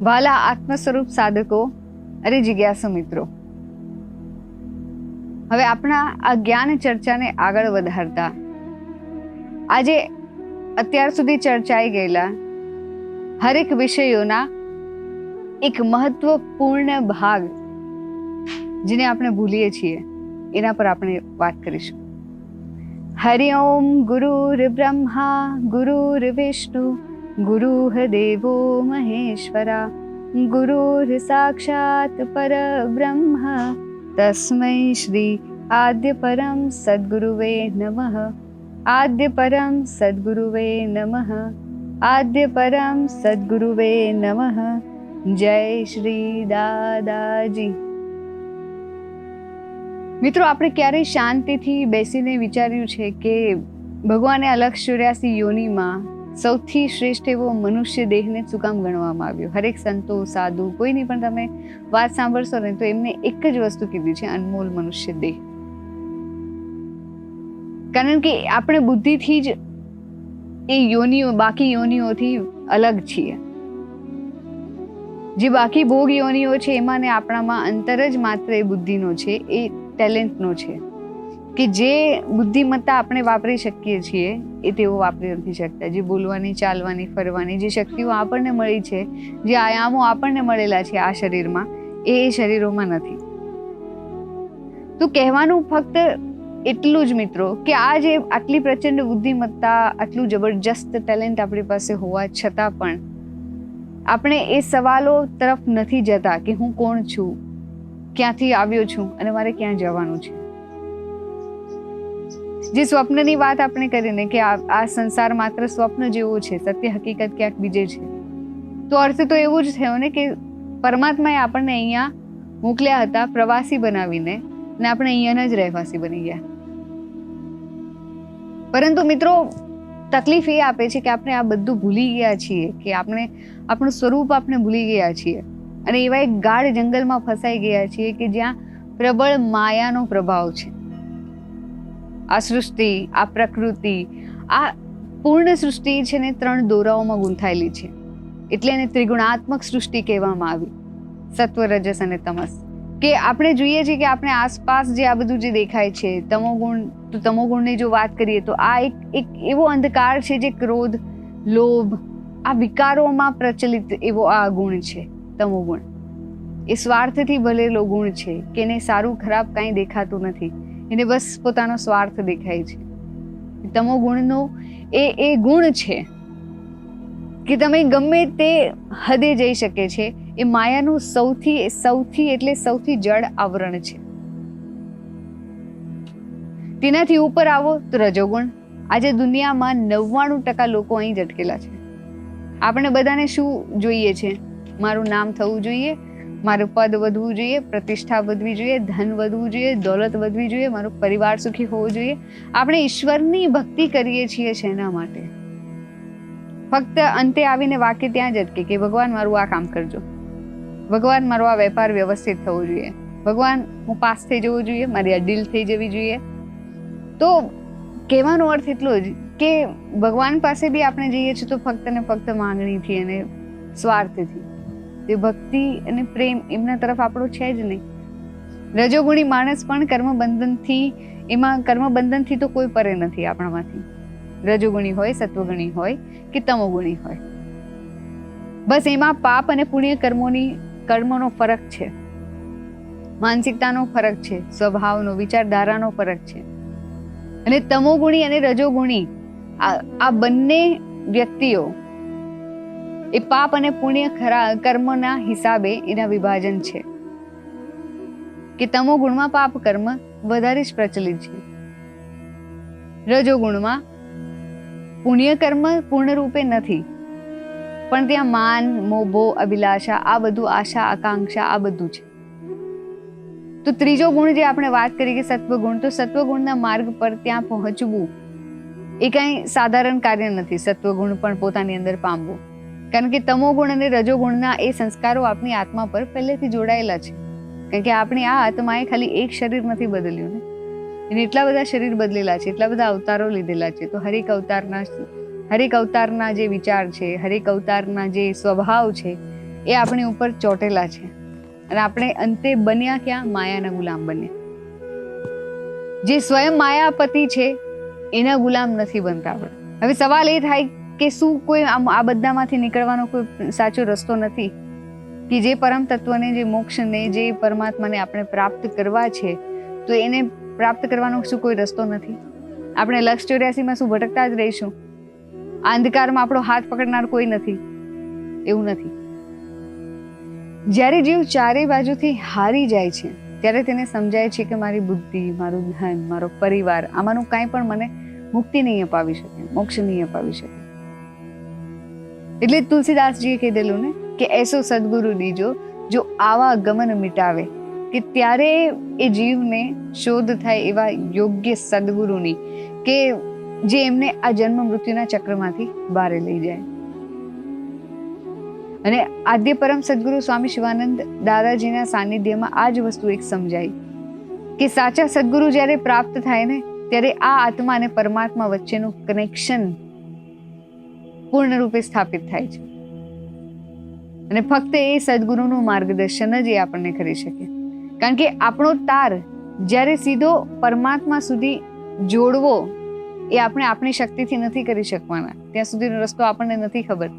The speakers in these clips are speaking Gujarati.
વાલા આત્મ સ્વરૂપ સાધકો અને જિજ્ઞાસુ મિત્રો, હવે આપણા આ જ્ઞાન ચર્ચાને આગળ વધારતા આજે અત્યાર સુધી ચર્ચાઈ ગયેલા હરેક વિષયોના એક મહત્વપૂર્ણ ભાગ જેને આપણે ભૂલીએ છીએ એના પર આપણે વાત કરીશું. હરિ ઓમ ગુરુર બ્રહ્મા ગુરુર વિષ્ણુ ગુરુઃ દેવો મહેશ્વરા ગુરુર સાક્ષાત પરબ્રહ્મ તસ્મૈ શ્રી આદ્ય પરમ સદ્ગુરુવે નમઃ. આદ્ય પરમ સદ્ગુરુવે નમઃ. આદ્ય પરમ સદ્ગુરુવે નમઃ. જય શ્રી દાદાજી. મિત્રો, આપણે ક્યારેય શાંતિથી બેસીને વિચાર્યું છે કે ભગવાને અલગ 84 યોનિમાં સૌથી શ્રેષ્ઠ એવો મનુષ્ય દેહને શું કામ ગણવામાં આવ્યો? હરેક સંતો સાધુ કોઈની પણ તમે વાત સાંભળશો ને તો એમને એક જ વસ્તુ કીધી છે, અનમોલ મનુષ્ય દેહ. કારણ કે આપણે બુદ્ધિથી જ એ યોનિઓ બાકી યોનિઓથી અલગ છીએ. જે બાકી ભોગ યોનિઓ છે એમાં ને આપણામાં અંતર જ માત્ર એ બુદ્ધિનો છે, એ ટેલેન્ટનો છે કે જે બુદ્ધિમત્તા આપણે વાપરી શકીએ છીએ એ તેઓ વાપરી નથી શકતા. જે બોલવાની, ચાલવાની, ફરવાની જે શક્તિઓ આપણને મળી છે, જે આયામો આપણને મળેલા છે આ શરીરમાં, એ શરીરોમાં નથી. તો કહેવાનું ફક્ત એટલું જ મિત્રો કે આ જે આટલી પ્રચંડ બુદ્ધિમત્તા, આટલું જબરજસ્ત ટેલેન્ટ આપણી પાસે હોવા છતાં પણ આપણે એ સવાલો તરફ નથી જતા કે હું કોણ છું, ક્યાંથી આવ્યો છું અને મારે ક્યાં જવાનું છે. જે સ્વપ્નની વાત આપણે કરીને કે આ સંસાર માત્ર સ્વપ્ન જેવો છે, સત્ય હકીકત ક્યાંક બીજે છે, તો અર્થ તો એવું જ થયો ને કે પરમાત્માએ આપણને અહીંયા મોકલ્યા હતા પ્રવાસી બનાવીને, અને આપણે અહીંયાના જ રહેવાસી બની ગયા. પરંતુ મિત્રો, તકલીફ એ આપે છે કે આપણે આ બધું ભૂલી ગયા છીએ, કે આપણે આપણું સ્વરૂપ આપણે ભૂલી ગયા છીએ અને એવા એક ગાઢ જંગલમાં ફસાઈ ગયા છીએ કે જ્યાં પ્રબળ માયાનો પ્રભાવ છે. આ સૃષ્ટિ, આ પ્રકૃતિ, આ પૂર્ણ સૃષ્ટિ છે ને 3 દોરાઓમાં ગૂંથાયેલી છે. એટલે એને ત્રિગુણાત્મક સૃષ્ટિ કહેવામાં આવી, સત્વ, રજસ અને તમસ. કે આપણે જોઈએ છીએ કે આપણે આસપાસ જે આ બધું જે દેખાય છે, તમોગુણ, તો તમોગુણની જો વાત કરીએ તો આ એક એવો અંધકાર છે જે ક્રોધ, લોભ, આ વિકારોમાં પ્રચલિત એવો આ ગુણ છે તમોગુણ. એ સ્વાર્થથી ભરેલો ગુણ છે કે એને સારું ખરાબ કાંઈ દેખાતું નથી, એને બસ પોતાનો સ્વાર્થ દેખાય છે. તમોગુણનો એ ગુણ છે કે તમે ગમે તે હદે જઈ શકે છે. એ માયાનું સૌથી એટલે સૌથી જડ આવરણ છે. તેનાથી ઉપર આવો તો રજોગુણ. આજે દુનિયામાં 99% લોકો અહીં જ અટકેલા છે. આપણે બધાને શું જોઈએ છે? મારું નામ થવું જોઈએ, મારું પદ વધવું જોઈએ, પ્રતિષ્ઠા વધવી જોઈએ, ધન વધવું જોઈએ, દોલત વધવી જોઈએ, મારો પરિવાર સુખી હોવો જોઈએ. આપણે ઈશ્વરની ભક્તિ કરીએ છીએ શેના માટે? ફક્ત અંતે આવીને વાક્ય ત્યાં જ અટકે કે ભગવાન મારું આ કામ કરજો, ભગવાન મારો આ વેપાર વ્યવસ્થિત થવો જોઈએ, ભગવાન હું પાસ થઈ જવું જોઈએ, મારી આ ડીલ થઈ જવી જોઈએ. તો કહેવાનો અર્થ એટલો જ કે ભગવાન પાસે બી આપણે જઈએ છીએ તો ફક્ત ને ફક્ત માંગણીથી અને સ્વાર્થથી. તે ભક્તિ અને પ્રેમ એમના તરફ આપણો છે જ નહીં. રજોગુણી માણસ પણ કર્મબંધનથી તો કોઈ પરે નથી આપણામાંથી. રજોગુણી હોય, સત્વગુણી હોય કે તમોગુણી હોય, બસ એમાં પાપ અને પુણ્ય કર્મોનો ફરક છે, માનસિકતાનો ફરક છે, સ્વભાવનો, વિચારધારાનો ફરક છે. અને તમોગુણી અને રજોગુણી આ બંને વ્યક્તિઓ એ પાપ અને પુણ્ય કર્મના હિસાબે એના વિભાજન છે કે તમોગુણમાં પાપ કર્મ વધારે જ પ્રચલિત છે, રજોગુણમાં પુણ્ય કર્મ પૂર્ણ રૂપે નથી, પણ ત્યાં માન, મોભો, અભિલાષા, આ બધું, આશા, આકાંક્ષા, આ બધું છે. તો ત્રીજો ગુણ જે આપણે વાત કરી કે સત્વગુણ, તો સત્વગુણના માર્ગ પર ત્યાં પહોંચવું એ કાંઈ સાધારણ કાર્ય નથી. સત્વગુણ પણ પોતાની અંદર પામવું, કારણ કે તમોગુણ અને રજોગુણના એ સંસ્કારો આપણી આત્મા પર પહેલેથી જોડાયેલા છે. કારણ કે આપણી આ આત્માએ ખાલી એક શરીર નથી બદલ્યું ને, એને એટલા બધા શરીર બદલેલા છે, એટલા બધા અવતારો લીધેલા છે. તો હરેક અવતારના જે વિચાર છે, હરેક અવતારના જે સ્વભાવ છે, એ આપણી ઉપર ચોટેલા છે અને આપણે અંતે બન્યા ક્યાં? માયાના ગુલામ બન્યા. જે સ્વયં માયાપતિ છે એના ગુલામ નથી બનતા આપણે. હવે સવાલ એ થાય કે શું કોઈ આ બધામાંથી નીકળવાનો કોઈ સાચો રસ્તો નથી કે જે પરમ તત્વને, જે મોક્ષને, જે પરમાત્માને આપણે પ્રાપ્ત કરવા છે, તો એને પ્રાપ્ત કરવાનો શું કોઈ રસ્તો નથી? આપણે લક્ષ 84માં શું ભટકતા જ રહીશું? આ અંધકારમાં આપણો હાથ પકડનાર કોઈ નથી? એવું નથી. જ્યારે જીવ ચારે બાજુથી હારી જાય છે ત્યારે તેને સમજાય છે કે મારી બુદ્ધિ, મારું ધન, મારો પરિવાર, આમાંનું કાંઈ પણ મને મુક્તિ નહીં અપાવી શકે, મોક્ષ નહીં અપાવી શકે. એટલે તુલસીદાસજીએ કીધેલું ને કે એસો સદગુરુ દીજો જો આવા ગમન મિટાવે, કે ત્યારે એ જીવને શોધ થાય એવા યોગ્ય સદગુરુની કે જે એમને આ જન્મ મૃત્યુના ચક્રમાંથી બહાર લઈ જાય. અને આદ્ય પરમ સદગુરુ સ્વામી શિવાનંદ દાદાજીના સાનિધ્યમાં આ જ વસ્તુ એક સમજાઈ કે સાચા સદગુરુ જ્યારે પ્રાપ્ત થાય ને ત્યારે આ આત્મા અને પરમાત્મા વચ્ચેનું કનેક્શન પૂર્ણ રૂપે સ્થાપિત થાય છે. અને ફક્ત એ સદગુરુનું માર્ગદર્શન જ એ આપણને કરી શકે. કારણ કે આપણો તાર જ્યારે સીધો પરમાત્મા સુધી જોડવો એ આપણે આપણી શક્તિથી નથી કરી શકવાના. ત્યાં સુધીનો રસ્તો આપણને નથી ખબર.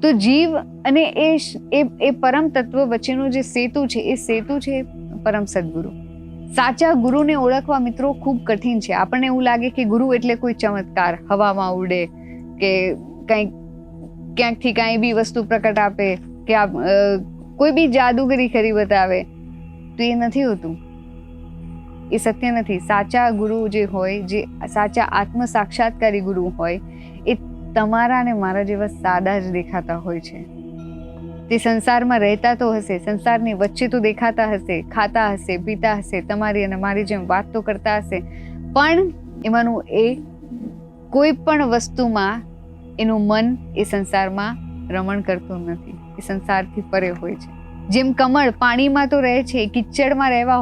તો જીવ અને એ પરમ તત્વ વચ્ચેનો જે સેતુ છે એ સેતુ છે પરમ સદગુરુ. સાચા ગુરુને ઓળખવા મિત્રો ખૂબ કઠિન છે. આપણને એવું લાગે કે ગુરુ એટલે કોઈ ચમત્કાર, હવામાં ઉડે કે કંઈક ક્યાંકથી કાંઈ બી વસ્તુ પ્રકટ આપે કે કોઈ બી જાદુગરી કરી બતાવે, તો એ નથી હોતું. એ સત્ય નથી. સાચા ગુરુ જે હોય, જે સાચા આત્મ સાક્ષાત્કારી ગુરુ હોય, એ તમારા અને મારા જેવા સાદા જ દેખાતા હોય છે. તે સંસારમાં રહેતા તો હશે, સંસારની વચ્ચે તો દેખાતા હશે, ખાતા હશે, પીતા હશે, તમારી અને મારી જેમ વાત તો કરતા હશે, પણ એમાંનું એ કોઈ પણ વસ્તુમાં એનું મન એ સંસારમાં રમણ કરતું નથી. એ સંસારથી પરે હોય છે. જેમ કમળ પાણીમાં તો રહે છે, કિચડમાં રહેવા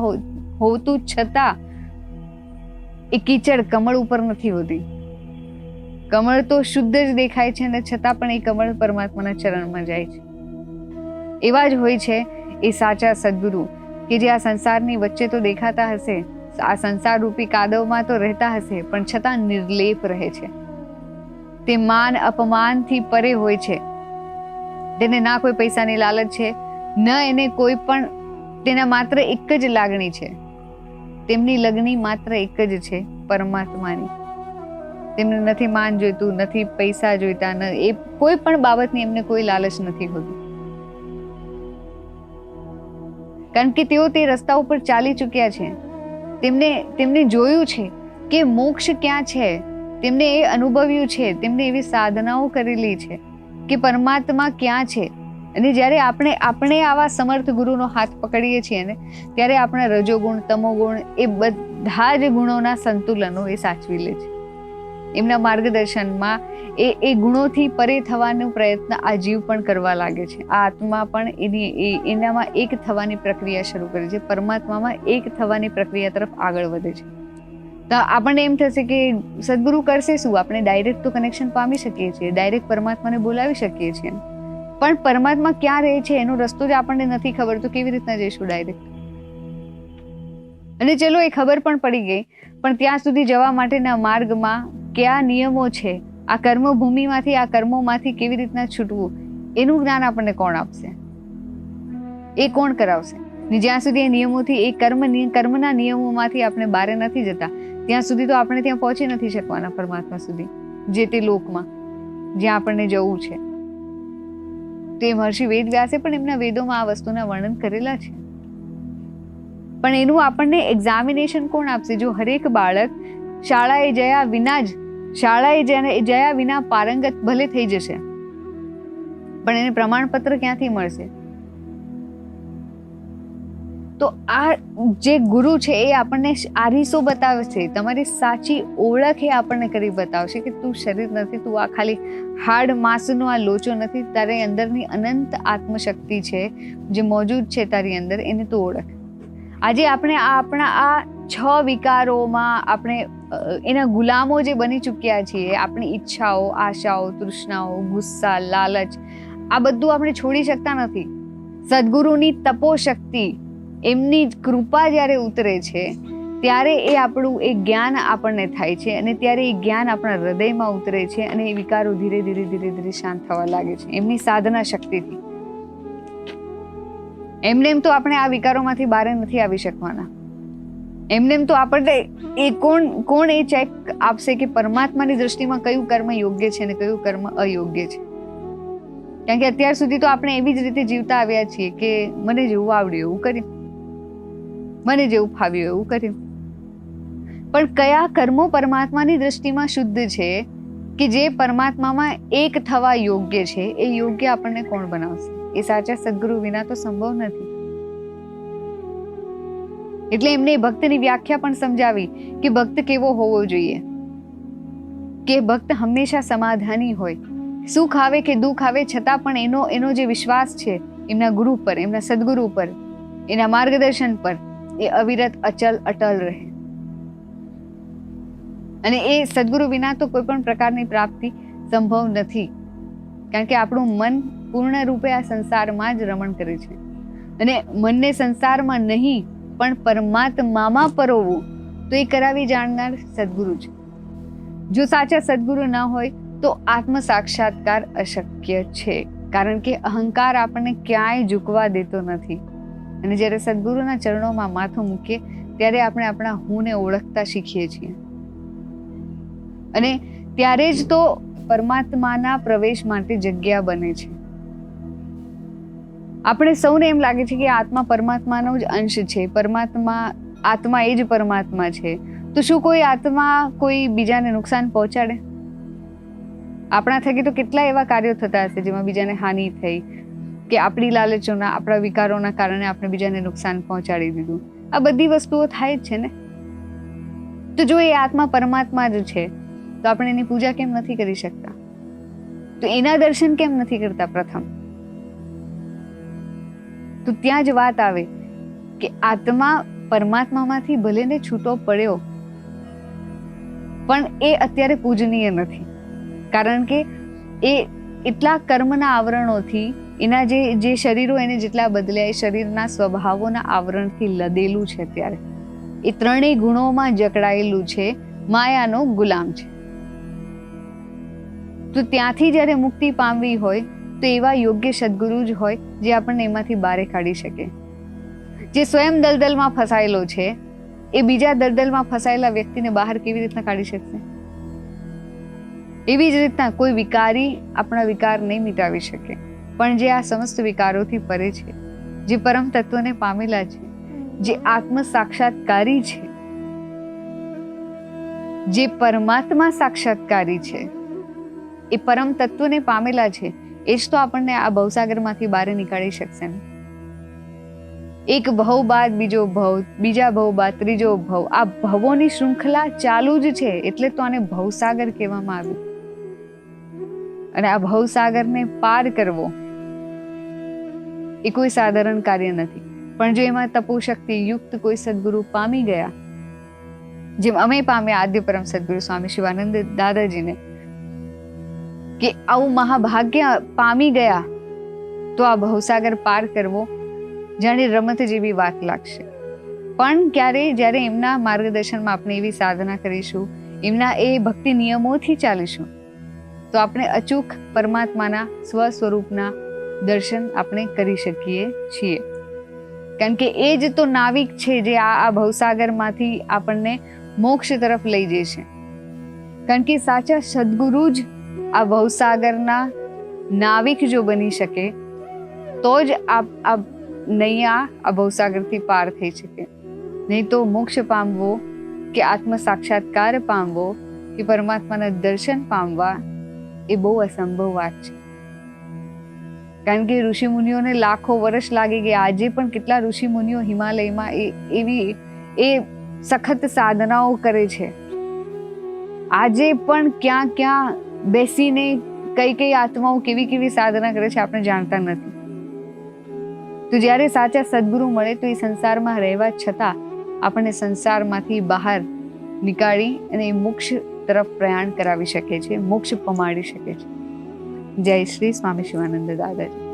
હોતું છતાં એ કિચડ કમળ ઉપર નથી હોતી. કમળ તો શુદ્ધ જ દેખાય છે અને છતાં પણ એ કમળ પરમાત્માના ચરણમાં જાય છે. એવા જ હોય છે એ સાચા સદગુરુ કે જે આ સંસારની વચ્ચે તો દેખાતા હશે, આ સંસાર રૂપી કાદવમાં તો રહેતા હશે, પણ છતાં નિર્લેપ રહે છે. તે માન અપમાનથી પરે હોય છે. તેને ના કોઈ પૈસાની લાલચ છે, ન એને કોઈ પણ, તેના માત્ર એક જ લાગણી છે. તેમની લગણી માત્ર એક જ છે, પરમાત્માની. તેમને નથી માન જોઈતું, નથી પૈસા જોઈતા, એ કોઈ પણ બાબતની એમને કોઈ લાલચ નથી હોતી. કારણ કે તેઓ તે રસ્તા ઉપર ચાલી ચૂક્યા છે. તેમને જોયું છે કે મોક્ષ ક્યાં છે. તેમને એ અનુભવ્યું છે, તેમને એવી સાધનાઓ કરેલી છે કે પરમાત્મા ક્યાં છે. અને જ્યારે આપણે આવા સમર્થ ગુરુનો હાથ પકડીએ છીએ ને ત્યારે આપણા રજોગુણ, તમોગુણ એ બધા જ ગુણોના સંતુલનો એ સાચવી લે છે. એમના માર્ગદર્શનમાં એ ગુણોથી પરે થવાનો પ્રયત્ન આ જીવ પણ કરવા લાગે છે. આ આત્મા પણ એનામાં એક થવાની પ્રક્રિયા શરૂ કરે છે, પરમાત્મામાં એક થવાની પ્રક્રિયા તરફ આગળ વધે છે. તો આપણને એમ થશે કે સદગુરુ કરશે શું? આપણે ડાયરેક્ટ તો કનેક્શન પામી શકીએ છીએ, ડાયરેક્ટ પરમાત્માને બોલાવી શકીએ છીએ, પણ પરમાત્મા ક્યાં રહે છે એનો રસ્તો જ આપણને નથી ખબર, તો કેવી રીતના જઈશું ડાયરેક્ટ? અને ચલો એ ખબર પણ પડી ગઈ, પણ ત્યાં સુધી જવા માટેના માર્ગમાં કયા નિયમો છે, આ કર્મભૂમિમાંથી, આ કર્મોમાંથી કેવી રીતના છૂટવું, એનું જ્ઞાન આપણને કોણ આપશે? એ કોણ કરાવશે? જ્યાં સુધી એ નિયમોથી, એ કર્મના નિયમોમાંથી આપણે બહાર નથી જતા, ત્યાં સુધી તો આપણે ત્યાં પહોંચી નથી શકવાના પરમાત્મા સુધી, જે તે લોકમાં જ્યાં આપણને જવું છે. તે મહર્ષિ વેદવ્યાસે પણ એમના વેદોમાં આ વસ્તુના વર્ણન કરેલા છે. પણ એનું આપણને એક્ઝામિનેશન કોણ આપશે? જો હરેક બાળક શાળાએ જયા વિના પારંગત ભલે થઈ જશે, પણ એને પ્રમાણપત્ર ક્યાંથી મળશે? તો આ જે ગુરુ છે એ આપણને આરીસો બતાવશે, તમારી સાચી ઓળખ એ આપણને કરી બતાવશે કે તું શરીર નથી, તું આ ખાલી હાડ માંસનો આ લોચો નથી, તારી અંદરની અનંત આત્મશક્તિ છે જે મોજૂદ છે તારી અંદર, એને તું ઓળખ. આજે આપણે આપણા આ 6 વિકારોમાં આપણે એના ગુલામો જે બની ચૂક્યા છીએ. આપણી ઈચ્છાઓ, આશાઓ, તૃષ્ણાઓ, ગુસ્સા, લાલચ, આ બધું આપણે છોડી શકતા નથી. સદગુરુની તપોશક્તિ, એમની કૃપા જ્યારે ઉતરે છે ત્યારે એ આપણું એ જ્ઞાન આપણને થાય છે અને ત્યારે એ જ્ઞાન આપણા હૃદયમાં ઉતરે છે અને એ વિકારો ધીરે ધીરે ધીરે ધીરે શાંત થવા લાગે છે એમની સાધના શક્તિથી. એમને એમ તો આપણે આ વિકારોમાંથી બહાર નથી આવી શકવાના. એમને એમ તો આપણને એ કોણ એ ચેક આપશે કે પરમાત્માની દ્રષ્ટિમાં કયું કર્મ યોગ્ય છે અને કયું કર્મ અયોગ્ય છે? કારણ કે અત્યાર સુધી તો આપણે એવી જ રીતે જીવતા આવ્યા છીએ કે મને જેવું આવડ્યું એવું કર્યું, મને જેવું ફાવ્યું એવું કર્યું. પણ કયા કર્મો પરમાત્માની દ્રષ્ટિમાં શુદ્ધ છે કે જે પરમાત્મામાં એક થવા યોગ્ય છે? એ યોગ્ય આપણને કોણ બનાવશે? એ સાચા સદગુરુ વિના તો સંભવ નથી. એટલે એમને ભક્તની વ્યાખ્યા પણ સમજાવી કે ભક્ત કેવો હોવો જોઈએ, કે ભક્ત હંમેશા સમાધાની હોય. સુખ આવે કે દુઃખ આવે છતાં પણ એનો જે વિશ્વાસ છે એમના ગુરુ પર, એમના સદગુરુ પર, એના માર્ગદર્શન પર, એ અવિરત અચલ અટલ રહે. અને એ સદગુરુ વિના તો કોઈ પણ પ્રકારની પ્રાપ્તિ સંભવ નથી. કારણ કે આપણું મન પૂર્ણ રૂપે આ સંસારમાં જ રમણ કરે છે અને મનને સંસારમાં નહીં પણ પરમાત્મામાં પરોવવું તો એ કરાવી જાણનાર સદગુરુ છે. જો સાચા સદગુરુ ન હોય તો આત્મ સાક્ષાત્કાર અશક્ય છે. કારણ કે અહંકાર આપણને ક્યાંય ઝૂકવા દેતો નથી. અને જ્યારે સદગુરુના ચરણોમાં માથું મૂકીએ ત્યારે આપણે આપણા હુંને ઓળખતા શીખીએ છીએ અને ત્યારે જ તો પરમાત્માના પ્રવેશ માટે જગ્યા બને છે. આપણે સૌને એમ લાગે છે કે આત્મા પરમાત્માનો જ અંશ છે, આત્મા એ જ પરમાત્મા છે. તો શું કોઈ આત્મા કોઈ બીજાને નુકસાન પહોંચાડે? આપણા થકી તો કેટલા એવા કાર્યો થતા હશે જેમાં બીજાને હાનિ થઈ, કે આપણી લાલચોના, આપણા વિકારોના કારણે આપણે બીજાને નુકસાન પહોંચાડી દીધું. આ બધી વસ્તુઓ થાય જ છે ને. તો જો એ આત્મા પરમાત્મા જ છે તો આપણે એની પૂજા કેમ નથી કરી શકતા? તો એના દર્શન કેમ નથી કરતા? પ્રથમ તો ત્યાં જ વાત આવે કે આત્મા પરમાત્મામાંથી ભલે ને છૂટો પડ્યો પણ એ અત્યારે પૂજનીય નથી. કારણ કે એ એટલા કર્મના આવરણોથી, એના જે શરીરો એને જેટલા બદલ્યા, એ શરીરના સ્વભાવોના આવરણથી લદેલું છે. ત્યારે એ ત્રણેય ગુણોમાં જકડાયેલું છે, માયાનો ગુલામ છે. તો ત્યાંથી જ્યારે મુક્તિ પામવી હોય તો એવા યોગ્ય સદગુરુ જ હોય જે આપણને એમાંથી બહાર કાઢી શકે. જે સ્વયં દલદલમાં ફસાયેલો છે એ બીજા દલદલમાં ફસાયેલા વ્યક્તિને બહાર કેવી રીતના કાઢી શકશે? એવી જ રીતના કોઈ વિકારી આપણા વિકાર નહીં મિટાવી શકે, પણ જે આ સમસ્ત વિકારોથી પરે છે, જે પરમ તત્વને પામેલા છે, જે આત્મ સાક્ષાત્કારી છે, જે પરમાત્મા સાક્ષાત્કારી છે, એ પરમ તત્વને પામેલા છે, એ જ તો આપણને આ ભવસાગરમાંથી બહાર નીકાળી શકશે ને. એક ભવ બાદ બીજો ભવ, બીજા ભવ બાદ ત્રીજો ભવ, આ ભવોની શૃંખલા ચાલુ જ છે. એટલે તો આને ભવસાગર કહેવામાં આવ્યું. અને આ ભવસાગરને પાર કરવો એ કોઈ સાધારણ કાર્ય નથી. પણ જો એમાં તપોશક્તિ યુક્ત કોઈ સદગુરુ પામી ગયા, જેમ અમે પામ્યા આદ્ય પરમ સદગુરુ સ્વામી શિવાનંદ દાદાજીને, કે આવું મહાભાગ્ય પામી ગયા, તો આ ભવસાગર પાર કરવો જાણે રમત જેવી વાત લાગશે. પણ જ્યારે એમના માર્ગદર્શનમાં આપણે એવી સાધના કરીશું, એમના એ ભક્તિ નિયમોથી ચાલીશું, તો આપણે અચૂક પરમાત્માના સ્વસ્વરૂપના દર્શન આપણે કરી શકીએ છીએ. કારણ કે એ જ તો નાવિક છે જે આ ભવસાગરમાંથી આપણને મોક્ષ તરફ લઈ જશે. કારણ કે સાચા સદગુરુ જ આ ભવસાગરના નાવિક જો બની શકે તો જ આ નૈયા આ ભવસાગરથી પાર થઈ શકે. નહીં તો મોક્ષ પામવો કે આત્મ સાક્ષાત્કાર પામવો કે પરમાત્માના દર્શન પામવા એ બહુ અસંભવ વાત છે. કારણ કે ઋષિ મુનિઓને લાખો વર્ષ લાગી ગયા. આજે પણ કેટલા ઋષિ મુનિઓ હિમાલયમાં એ સખત સાધનાઓ કરે છે. આજે પણ ક્યાં બેસીને કઈ આત્માઓ કેવી સાધના કરે છે આપણે જાણતા નથી. તો જ્યારે સાચા સદગુરુ મળે તો એ સંસારમાં રહેવા છતાં આપણને સંસારમાંથી બહાર નીકાળી અને મોક્ષ તરફ પ્રયાણ કરાવી શકે છે, મોક્ષ પમાડી શકે છે. જય શ્રી સ્વામી શિવાનંદ દાદાજી.